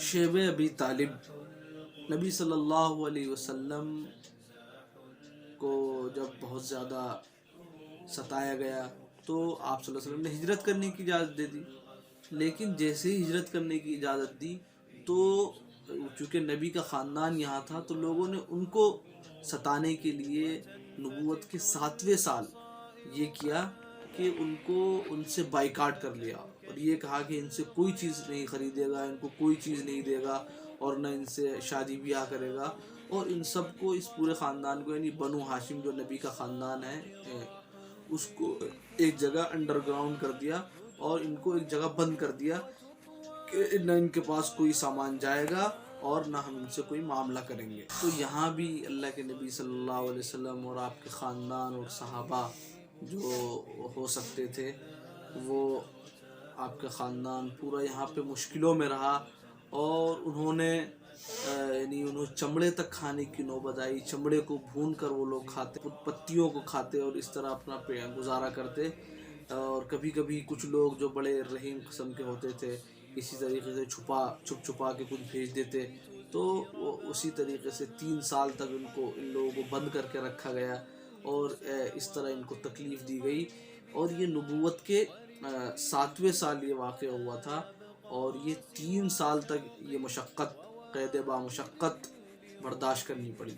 شیب ابی طالب نبی صلی اللہ علیہ وسلم کو جب بہت زیادہ ستایا گیا تو آپ صلی اللہ علیہ وسلم نے ہجرت کرنے کی اجازت دے دی. لیکن جیسے ہی ہجرت کرنے کی اجازت دی تو چونکہ نبی کا خاندان یہاں تھا تو لوگوں نے ان کو ستانے کے لیے نبوت کے 7ویں سال یہ کیا کہ ان کو ان سے بائیکاٹ کر لیا اور یہ کہا کہ ان سے کوئی چیز نہیں خریدے گا, ان کو کوئی چیز نہیں دے گا اور نہ ان سے شادی بیاہ کرے گا. اور ان سب کو, اس پورے خاندان کو, یعنی بنو ہاشم جو نبی کا خاندان ہے, اس کو ایک جگہ انڈر گراؤنڈ کر دیا اور ان کو ایک جگہ بند کر دیا کہ نہ ان کے پاس کوئی سامان جائے گا اور نہ ہم ان سے کوئی معاملہ کریں گے. تو یہاں بھی اللہ کے نبی صلی اللہ علیہ وسلم اور آپ کے خاندان اور صحابہ جو ہو سکتے تھے وہ, آپ کا خاندان پورا یہاں پہ مشکلوں میں رہا اور انہوں نے یعنی انہوں چمڑے تک کھانے کی نوبت آئی. چمڑے کو بھون کر وہ لوگ کھاتے, پتیوں کو کھاتے اور اس طرح اپنا گزارا کرتے. اور کبھی کبھی کچھ لوگ جو بڑے رحیم قسم کے ہوتے تھے اسی طریقے سے چھپ چھپا کے کچھ بھیج دیتے. تو وہ اسی طریقے سے 3 سال تک ان لوگوں کو بند کر کے رکھا گیا اور اس طرح ان کو تکلیف دی گئی. اور یہ نبوت کے 7ویں سال یہ واقع ہوا تھا اور یہ 3 سال تک یہ مشقت, قید با مشقت برداشت کرنی پڑی.